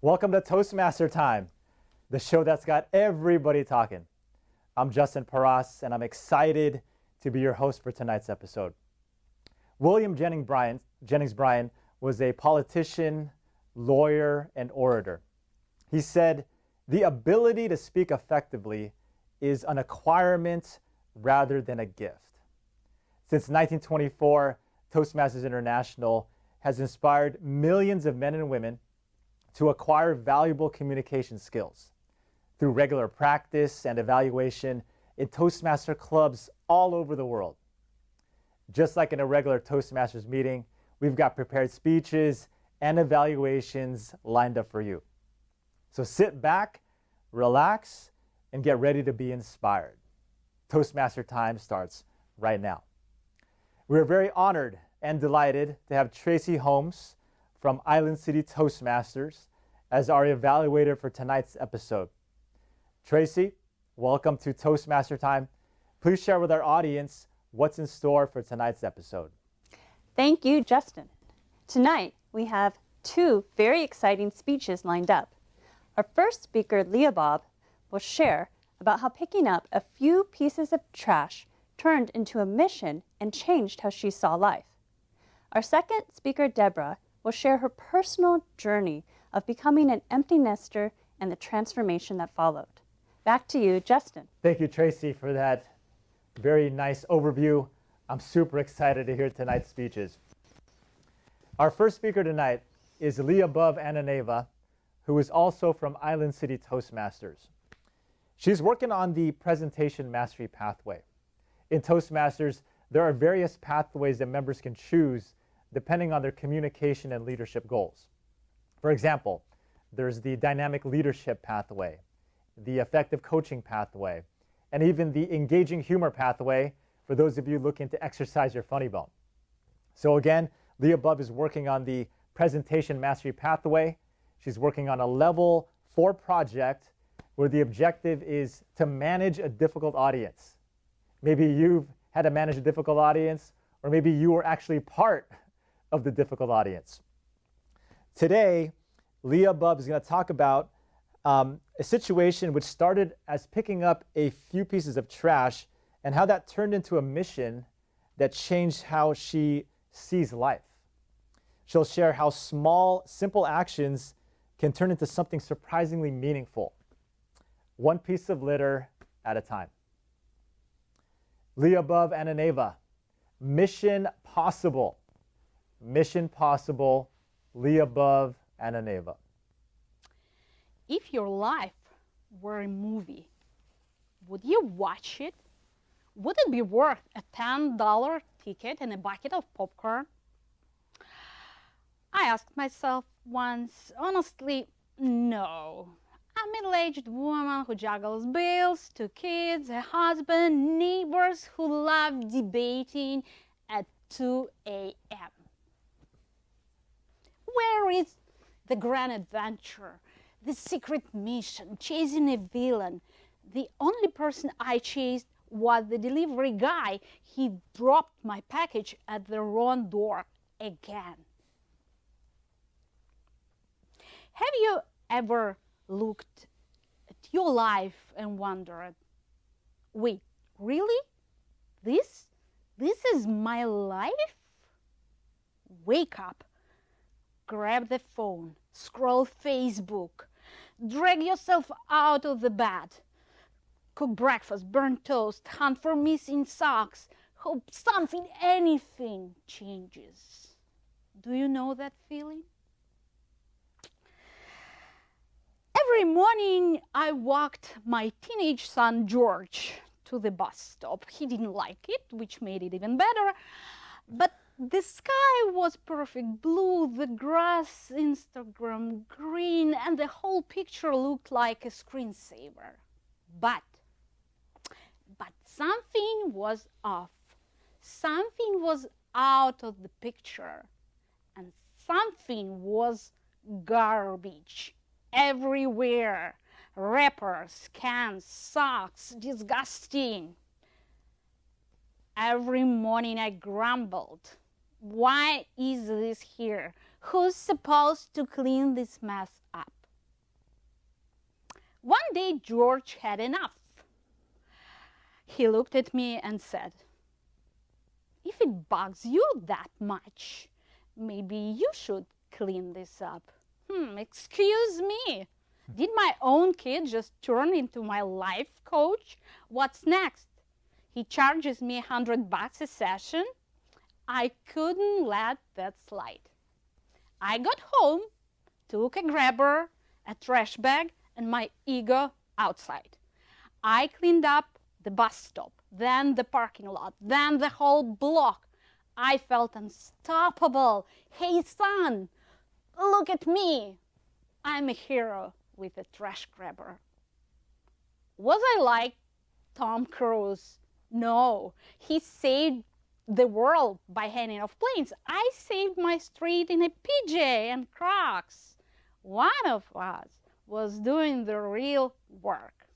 Welcome to Toastmaster Time, the show that's got everybody talking. I'm Justin Paras, and I'm excited to be your host for tonight's episode. William Jennings Bryan was a politician, lawyer, and orator. He said, "The ability to speak effectively is an acquirement rather than a gift." Since 1924, Toastmasters International has inspired millions of men and women to acquire valuable communication skills through regular practice and evaluation in Toastmaster clubs all over the world. Just like in a regular Toastmasters meeting, we've got prepared speeches and evaluations lined up for you. So sit back, relax, and get ready to be inspired. Toastmaster Time starts right now. We're very honored and delighted to have Tracy Holmes from Island City Toastmasters as our evaluator for tonight's episode. Tracy, welcome to Toastmaster Time. Please share with our audience what's in store for tonight's episode. Thank you, Justin. Tonight, we have two very exciting speeches lined up. Our first speaker, Liubov, will share about how picking up a few pieces of trash turned into a mission and changed how she saw life. Our second speaker, Deborah, will share her personal journey of becoming an empty nester and the transformation that followed. Back to you, Justin. Thank you, Tracy, for that very nice overview. I'm super excited to hear tonight's speeches. Our first speaker tonight is Liubov Ananeva, who is also from Island City Toastmasters. She's working on the presentation mastery pathway. In Toastmasters, there are various pathways that members can choose depending on their communication and leadership goals. For example, there's the dynamic leadership pathway, the effective coaching pathway, and even the engaging humor pathway for those of you looking to exercise your funny bone. So again, Liubov is working on the presentation mastery pathway. She's working on a level 4 project where the objective is to manage a difficult audience. Maybe you've had to manage a difficult audience, or maybe you were actually part of the difficult audience. Today, Liubov is going to talk about a situation which started as picking up a few pieces of trash and how that turned into a mission that changed how she sees life. She'll share how small, simple actions can turn into something surprisingly meaningful, one piece of litter at a time. Liubov Ananeva, Mission Possible. Mission Possible, Liubov Ananeva. If your life were a movie, would you watch it? Would it be worth a $10 ticket and a bucket of popcorn? I asked myself once, honestly, no. A middle-aged woman who juggles bills, 2 kids, a husband, neighbors who love debating at 2 a.m. Where is the grand adventure, the secret mission, chasing a villain? The only person I chased was the delivery guy. He dropped my package at the wrong door again. Have you ever looked at your life and wondered, wait, really? This is my life? Wake up. Grab the phone, scroll Facebook, drag yourself out of the bed, cook breakfast, burn toast, hunt for missing socks, hope something, anything changes. Do you know that feeling? Every morning I walked my teenage son George to the bus stop. He didn't like it, which made it even better, but the sky was perfect blue, the grass Instagram green, and the whole picture looked like a screensaver. But something was off. Something was out of the picture, and something was garbage everywhere. Wrappers, cans, socks, disgusting. Every morning I grumbled. Why is this here? Who's supposed to clean this mess up? One day, George had enough. He looked at me and said, "If it bugs you that much, maybe you should clean this up." Excuse me. Did my own kid just turn into my life coach? What's next? He charges me $100 a session? I couldn't let that slide. I got home, took a grabber, a trash bag, and my ego outside. I cleaned up the bus stop, then the parking lot, then the whole block. I felt unstoppable. Hey, son, look at me. I'm a hero with a trash grabber. Was I like Tom Cruise? No. He saved the world by handing off planes. I saved my street in a PJ and Crocs. One of us was doing the real work.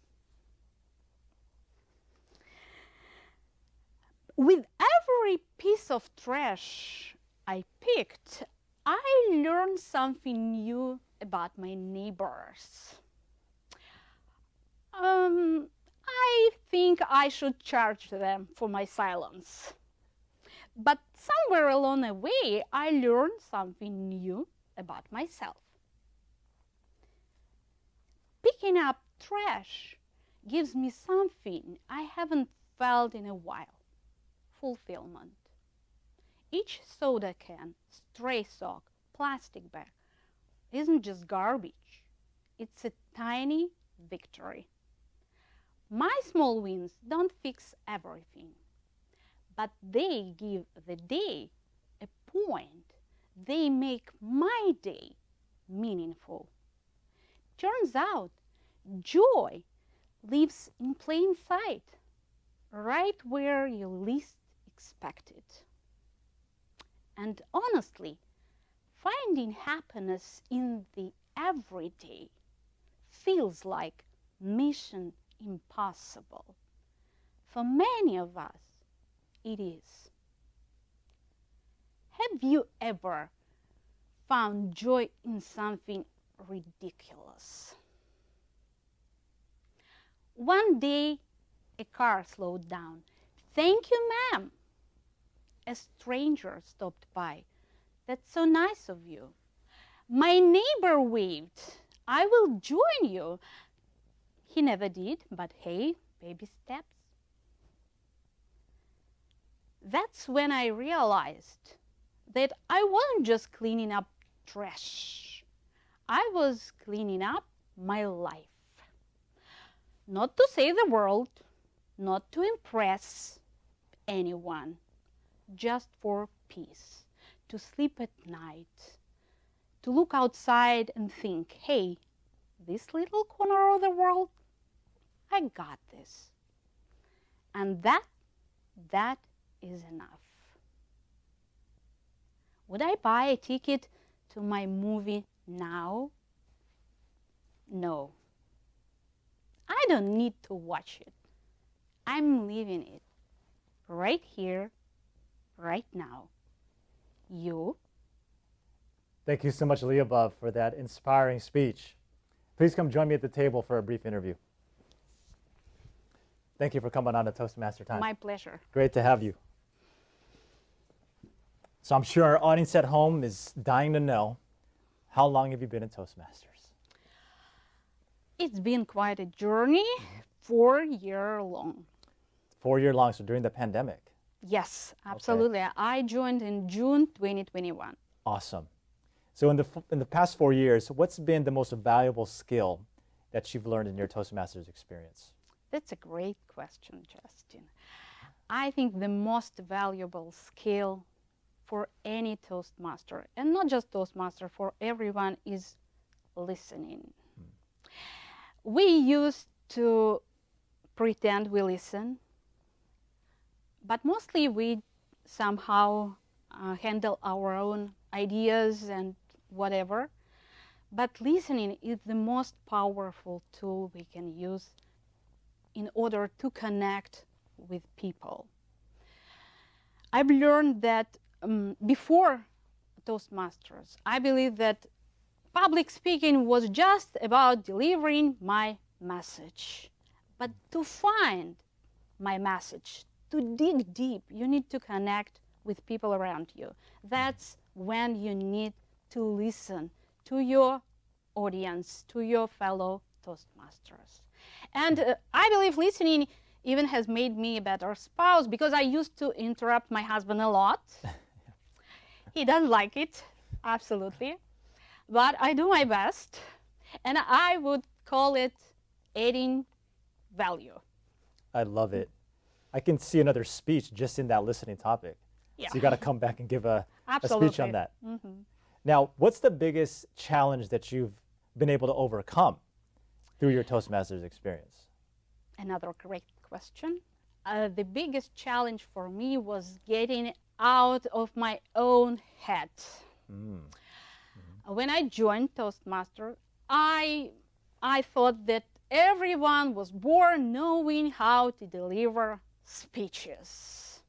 With every piece of trash I picked, I learned something new about my neighbors. I think I should charge them for my silence. But somewhere along the way, I learned something new about myself. Picking up trash gives me something I haven't felt in a while: fulfillment. Each soda can, stray sock, plastic bag isn't just garbage. It's a tiny victory. My small wins don't fix everything, but they give the day a point. They make my day meaningful. Turns out, joy lives in plain sight, right where you least expect it. And honestly, finding happiness in the everyday feels like mission impossible. For many of us, it is. Have you ever found joy in something ridiculous? One day, a car slowed down. "Thank you, ma'am." A stranger stopped by. "That's so nice of you." My neighbor waved. "I will join you." He never did, but hey, baby steps. That's when I realized that I wasn't just cleaning up trash. I was cleaning up my life. Not to save the world, not to impress anyone, just for peace, to sleep at night, to look outside and think, hey, this little corner of the world, I got this. And that is enough. Would I buy a ticket to my movie now? No. I don't need to watch it. I'm living it right here, right now. You? Thank you so much, Liubov, for that inspiring speech. Please come join me at the table for a brief interview. Thank you for coming on to Toastmaster Time. My pleasure. Great to have you. So I'm sure our audience at home is dying to know, how long have you been in Toastmasters? It's been quite a journey, 4 years long. 4 year long, so during the pandemic. Yes, absolutely. Okay. I joined in June 2021. Awesome. So in the past 4 years, what's been the most valuable skill that you've learned in your Toastmasters experience? That's a great question, Justin. I think the most valuable skill for any Toastmaster, and not just Toastmaster, for everyone, is listening. We used to pretend we listen, but mostly we somehow handle our own ideas and whatever. But listening is the most powerful tool we can use in order to connect with people. I've learned that before Toastmasters, I believe that public speaking was just about delivering my message. But to find my message, to dig deep, you need to connect with people around you. That's when you need to listen to your audience, to your fellow Toastmasters. And I believe listening even has made me a better spouse, because I used to interrupt my husband a lot. He doesn't like it, absolutely. But I do my best, and I would call it adding value. I love it. I can see another speech just in that listening topic. Yeah. So you got to come back and give a speech on that. Mm-hmm. Now, what's the biggest challenge that you've been able to overcome through your Toastmasters experience? Another great question. The biggest challenge for me was getting out of my own head. When I joined Toastmaster, I thought that everyone was born knowing how to deliver speeches.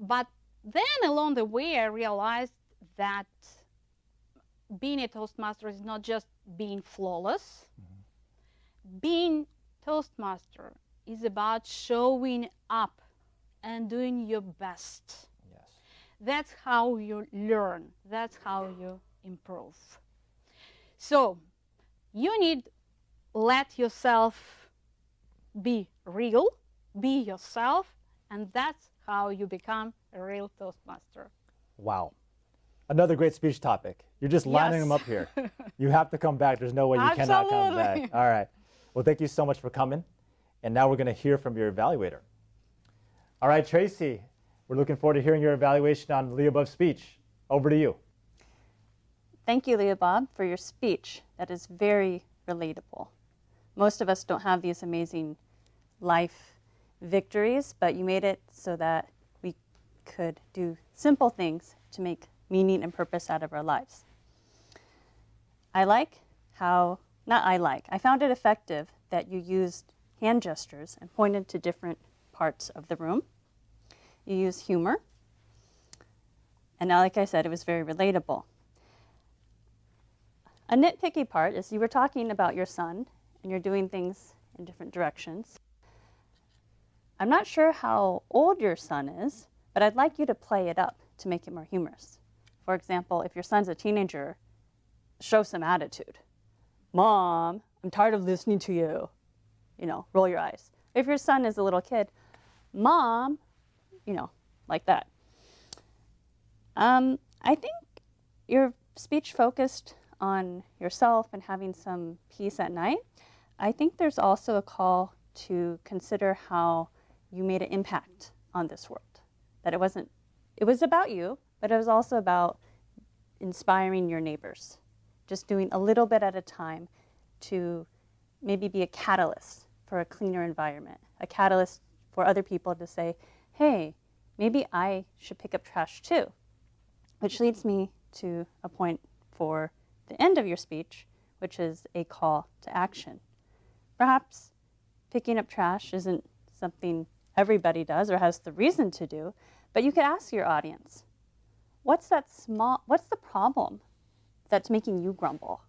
But then along the way, I realized that being a Toastmaster is not just being flawless. Being Toastmaster is about showing up and doing your best. Yes. That's how you learn. That's how you improve. So you need let yourself be real, be yourself, and that's how you become a real Toastmaster. Wow. Another great speech topic. You're just lining them up here. You have to come back. There's no way you cannot come back. Absolutely. All right. Well, thank you so much for coming. And now we're going to hear from your evaluator. All right, Tracy, we're looking forward to hearing your evaluation on Liubov's speech. Over to you. Thank you, Liubov, for your speech. That is very relatable. Most of us don't have these amazing life victories, but you made it so that we could do simple things to make meaning and purpose out of our lives. I found it effective that you used hand gestures and pointed to different parts of the room. You used humor. And now, like I said, it was very relatable. A nitpicky part is you were talking about your son and you're doing things in different directions. I'm not sure how old your son is, but I'd like you to play it up to make it more humorous. For example, if your son's a teenager, show some attitude. Mom, I'm tired of listening to you. Roll your eyes. If your son is a little kid, Mom, like that. I think your speech focused on yourself and having some peace at night. I think there's also a call to consider how you made an impact on this world. That it was about you, but it was also about inspiring your neighbors. Just doing a little bit at a time to maybe be a catalyst for a cleaner environment, a catalyst for other people to say, hey, maybe I should pick up trash too. Which leads me to a point for the end of your speech, which is a call to action. Perhaps picking up trash isn't something everybody does or has the reason to do, but you could ask your audience, what's the problem that's making you grumble?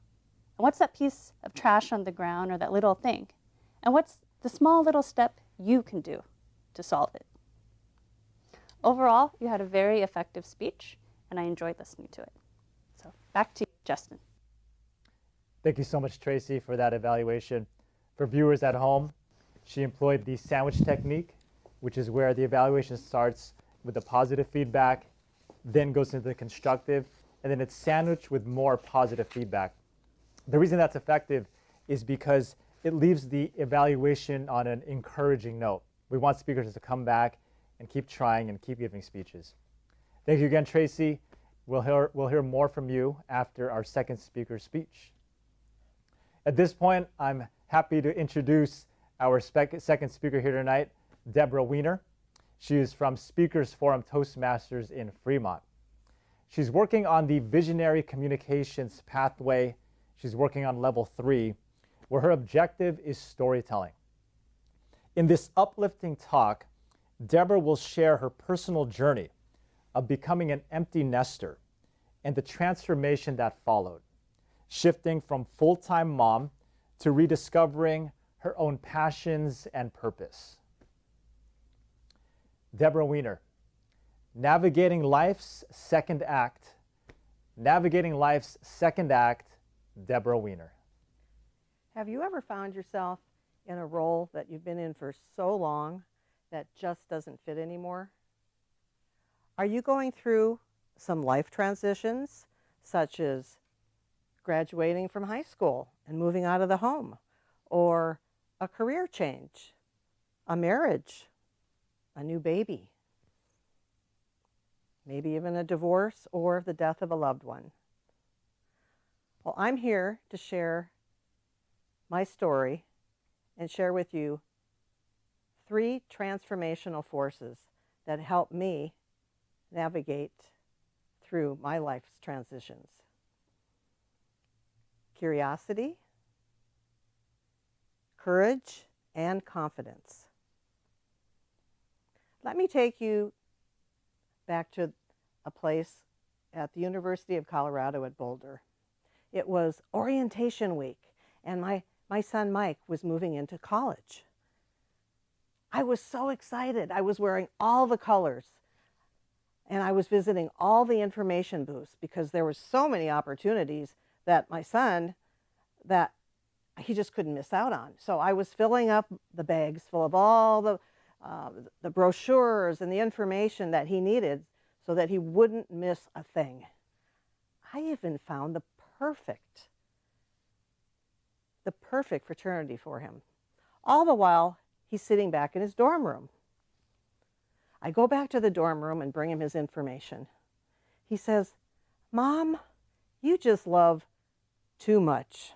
And what's that piece of trash on the ground or that little thing? And what's the small little step you can do to solve it? Overall, you had a very effective speech, and I enjoyed listening to it. So back to you, Justin. Thank you so much, Tracy, for that evaluation. For viewers at home, she employed the sandwich technique, which is where the evaluation starts with the positive feedback, then goes into the constructive, and then it's sandwiched with more positive feedback. The reason that's effective is because it leaves the evaluation on an encouraging note. We want speakers to come back and keep trying and keep giving speeches. Thank you again, Tracy. We'll hear more from you after our second speaker's speech. At this point, I'm happy to introduce our second speaker here tonight, Deborah Wiener. She is from Speakers Forum Toastmasters in Fremont. She's working on the Visionary Communications Pathway. She's working on level 3, where her objective is storytelling. In this uplifting talk, Deborah will share her personal journey of becoming an empty nester and the transformation that followed, shifting from full-time mom to rediscovering her own passions and purpose. Deborah Wiener, navigating life's second act. Navigating life's second act, Deborah Wiener. Have you ever found yourself in a role that you've been in for so long that just doesn't fit anymore? Are you going through some life transitions, such as graduating from high school and moving out of the home, or a career change, a marriage, a new baby, maybe even a divorce or the death of a loved one? Well, I'm here to share my story and share with you 3 transformational forces that help me navigate through my life's transitions. Curiosity, courage, and confidence. Let me take you back to a place at the University of Colorado at Boulder. It was orientation week, and my son Mike was moving into college. I was so excited. I was wearing all the colors, and I was visiting all the information booths because there were so many opportunities that my son, that he just couldn't miss out on. So I was filling up the bags full of all the brochures and the information that he needed so that he wouldn't miss a thing. I even found the perfect fraternity for him. All the while, he's sitting back in his dorm room. I go back to the dorm room and bring him his information. He says, "Mom, you just love too much."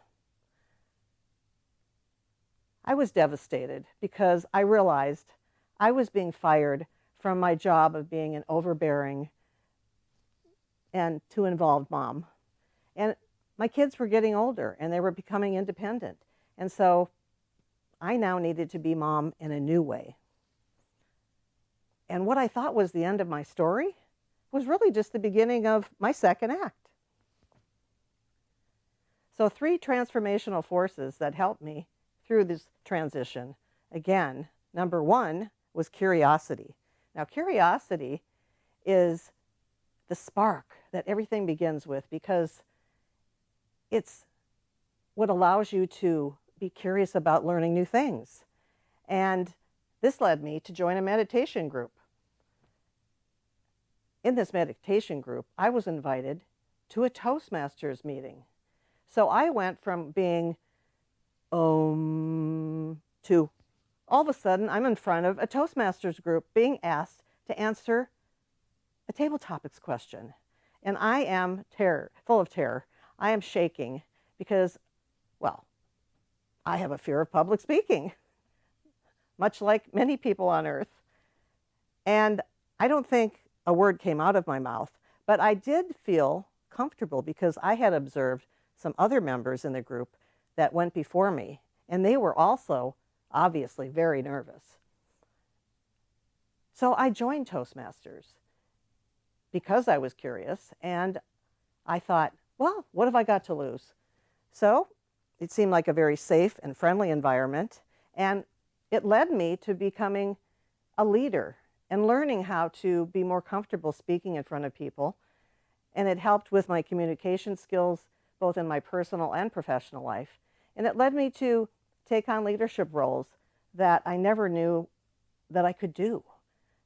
I was devastated because I realized I was being fired from my job of being an overbearing and too involved mom. And my kids were getting older and they were becoming independent. And so I now needed to be mom in a new way. And what I thought was the end of my story was really just the beginning of my second act. So 3 transformational forces that helped me through this transition. Again, number 1 was curiosity. Now, curiosity is the spark that everything begins with because it's what allows you to be curious about learning new things. And this led me to join a meditation group. In this meditation group, I was invited to a Toastmasters meeting. So I went from being to all of a sudden I'm in front of a Toastmasters group being asked to answer a table topics question. And I am full of terror. I am shaking because, well, I have a fear of public speaking, much like many people on earth. And I don't think a word came out of my mouth, but I did feel comfortable because I had observed some other members in the group that went before me, and they were also obviously very nervous. So I joined Toastmasters because I was curious, and I thought, well, what have I got to lose? So it seemed like a very safe and friendly environment, and it led me to becoming a leader and learning how to be more comfortable speaking in front of people. And it helped with my communication skills, both in my personal and professional life. And it led me to take on leadership roles that I never knew that I could do.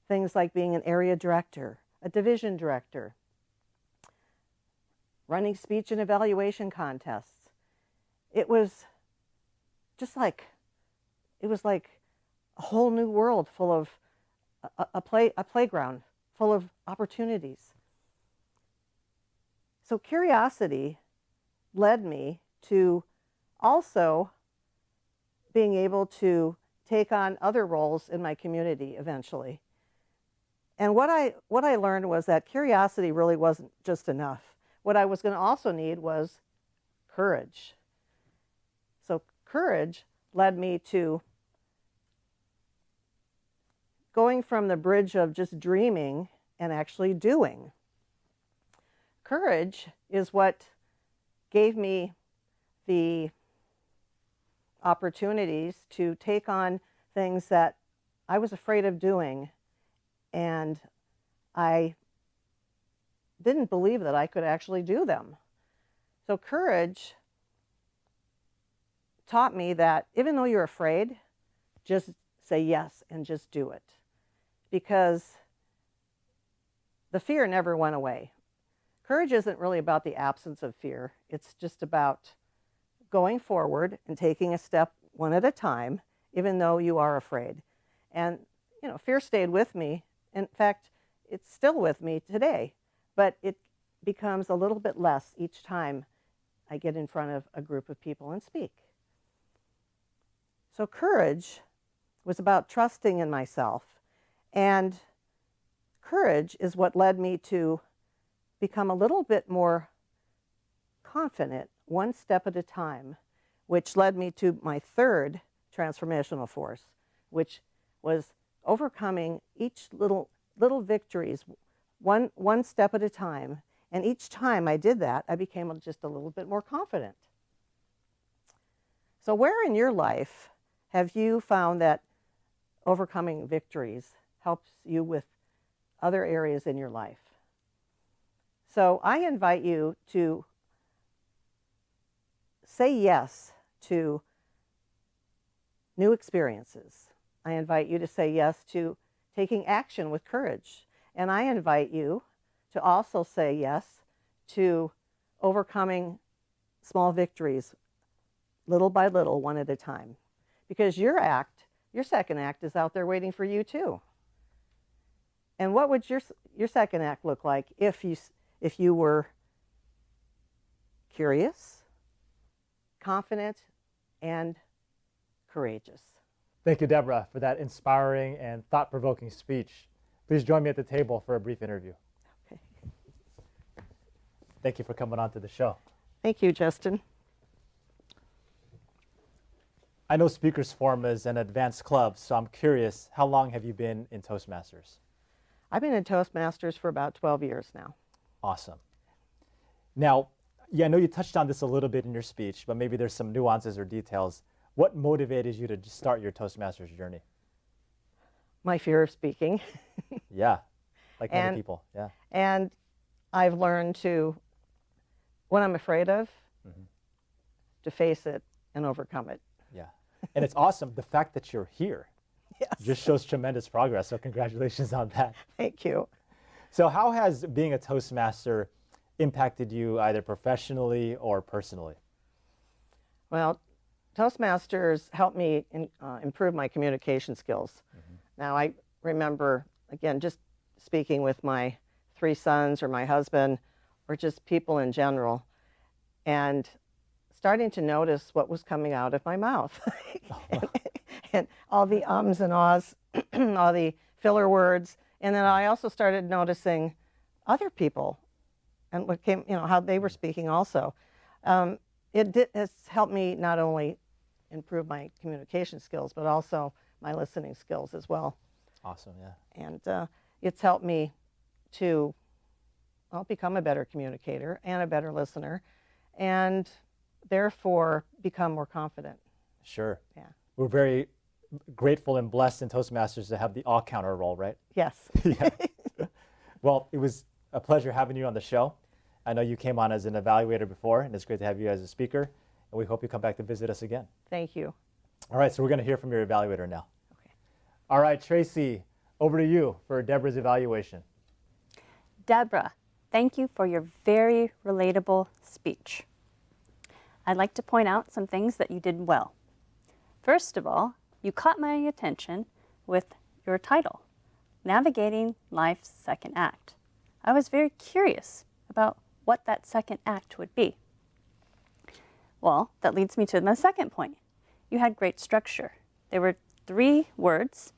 Things like being an area director, a division director, running speech and evaluation contests. It was like a whole new world full of a playground full of opportunities. So curiosity led me to also being able to take on other roles in my community eventually. And what I learned was that curiosity really wasn't just enough. What I was going to also need was courage. So courage led me to going from the bridge of just dreaming and actually doing. Courage is what gave me the opportunities to take on things that I was afraid of doing, and I didn't believe that I could actually do them. So courage taught me that even though you're afraid, just say yes and just do it. Because the fear never went away. Courage isn't really about the absence of fear. It's just about going forward and taking a step one at a time, even though you are afraid. And, you know, fear stayed with me. In fact, it's still with me today, but it becomes a little bit less each time I get in front of a group of people and speak. So courage was about trusting in myself, and courage is what led me to become a little bit more confident, one step at a time, which led me to my third transformational force, which was overcoming each little victories, one step at a time. And each time I did that, I became just a little bit more confident. So where in your life have you found that overcoming victories helps you with other areas in your life? So I invite you to say yes to new experiences. I invite you to say yes to taking action with courage. And I invite you to also say yes to overcoming small victories, little by little, one at a time. Because your second act is out there waiting for you too. And what would your second act look like if you were curious, confident, and courageous? Thank you, Deborah, for that inspiring and thought-provoking speech. Please join me at the table for a brief interview. Okay. Thank you for coming on to the show. Thank you, Justin. I know Speakers Forum is an advanced club, so I'm curious, how long have you been in Toastmasters? I've been in Toastmasters for about 12 years now. Awesome. Now, I know you touched on this a little bit in your speech, but maybe there's some nuances or details. What motivated you to start your Toastmasters journey? My fear of speaking. Yeah, like many people, yeah. And I've learned to, what I'm afraid of, to face it and overcome it. Yeah, and it's awesome. The fact that you're here just shows tremendous progress, so congratulations on that. Thank you. So how has being a Toastmaster impacted you either professionally or personally? Well, Toastmasters helped me improve my communication skills. Now, I remember, again, just speaking with my 3 sons or my husband or just people in general, and starting to notice what was coming out of my mouth. and all the ums and ahs, all the filler words. And then I also started noticing other people and what came, how they were speaking also. It's helped me not only improve my communication skills, but also my listening skills as well. Awesome, yeah. And it's helped me to become a better communicator and a better listener, and therefore become more confident. Sure. Yeah. We're very grateful and blessed in Toastmasters to have the all-counter role, right? Yes. Yeah. Well, it was a pleasure having you on the show. I know you came on as an evaluator before, and it's great to have you as a speaker, and we hope you come back to visit us again. Thank you. All right, so we're going to hear from your evaluator now. Okay. All right, Tracy, over to you for Deborah's evaluation. Deborah, thank you for your very relatable speech. I'd like to point out some things that you did well. First of all, you caught my attention with your title, Navigating Life's Second Act. I was very curious about what that second act would be. Well, that leads me to my second point. You had great structure. There were 3 words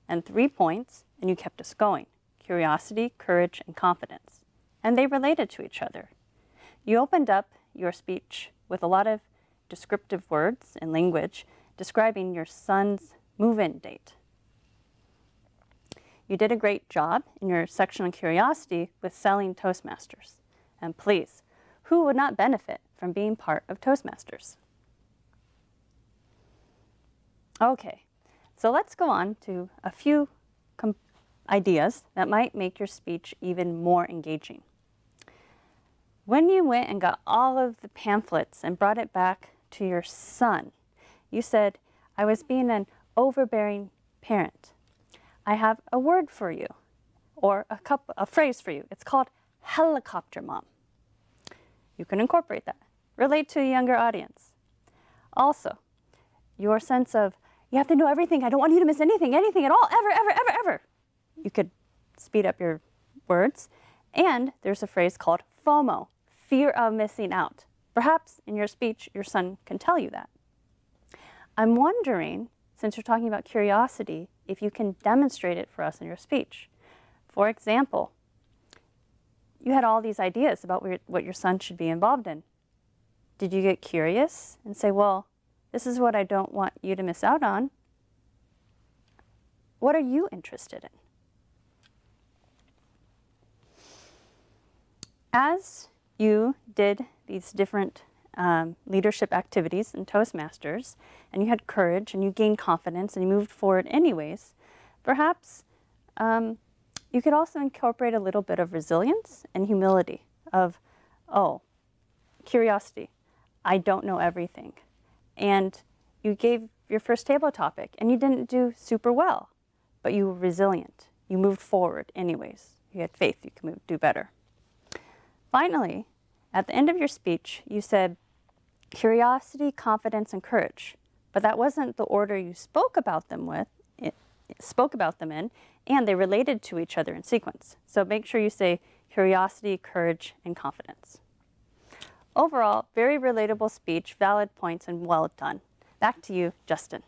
and 3 points, and you kept us going. Curiosity, courage, and confidence. And they related to each other. You opened up your speech with a lot of descriptive words and language describing your son's move-in date. You did a great job in your section on curiosity with selling Toastmasters. And please, who would not benefit from being part of Toastmasters? Okay, so let's go on to a few ideas that might make your speech even more engaging. When you went and got all of the pamphlets and brought it back to your son, you said, "I was being an overbearing parent. I have a word for you, or a phrase for you. It's called helicopter mom." You can incorporate that. Relate to a younger audience. Also, your sense of, "You have to know everything. I don't want you to miss anything at all, ever, ever, ever, ever." You could speed up your words. And there's a phrase called FOMO, fear of missing out. Perhaps in your speech, your son can tell you that. I'm wondering, since you're talking about curiosity, if you can demonstrate it for us in your speech. For example, you had all these ideas about what your son should be involved in. Did you get curious and say, "Well, this is what I don't want you to miss out on. What are you interested in?" As you did these different leadership activities in Toastmasters, and you had courage, and you gained confidence, and you moved forward anyways, perhaps you could also incorporate a little bit of resilience and humility of, oh, curiosity, I don't know everything. And you gave your first table topic, and you didn't do super well, but you were resilient. You moved forward anyways. You had faith you could do better. Finally, at the end of your speech, you said curiosity, confidence, and courage. But that wasn't the order you spoke about them in, and they related to each other in sequence. So make sure you say curiosity, courage, and confidence. Overall, very relatable speech, valid points, and well done. Back to you, Justin.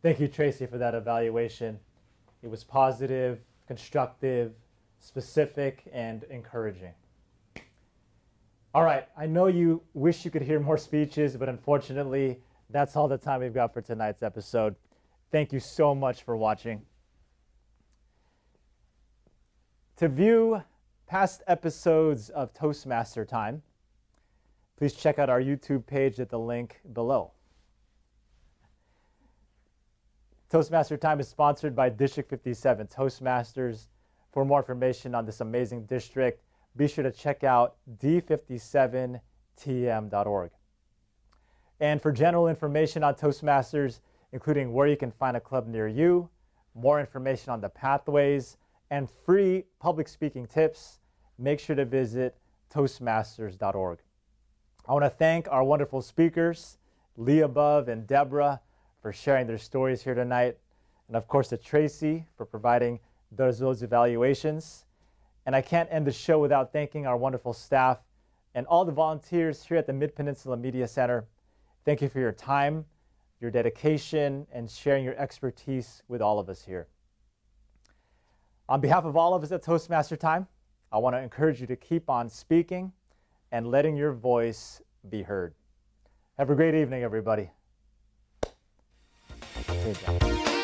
Thank you, Tracy, for that evaluation. It was positive, constructive, specific, and encouraging. All right, I know you wish you could hear more speeches, but unfortunately, that's all the time we've got for tonight's episode. Thank you so much for watching. To view past episodes of Toastmaster Time, please check out our YouTube page at the link below. Toastmaster Time is sponsored by District 57 Toastmasters. For more information on this amazing district, be sure to check out d57tm.org. And for general information on Toastmasters, including where you can find a club near you, more information on the pathways, and free public speaking tips, make sure to visit toastmasters.org. I want to thank our wonderful speakers, Liubov and Deborah, for sharing their stories here tonight, and of course to Tracy for providing those evaluations. And I can't end the show without thanking our wonderful staff and all the volunteers here at the Mid-Peninsula Media Center. Thank you for your time, your dedication, and sharing your expertise with all of us here. On behalf of all of us at Toastmaster Time, I want to encourage you to keep on speaking and letting your voice be heard. Have a great evening, everybody. Good job.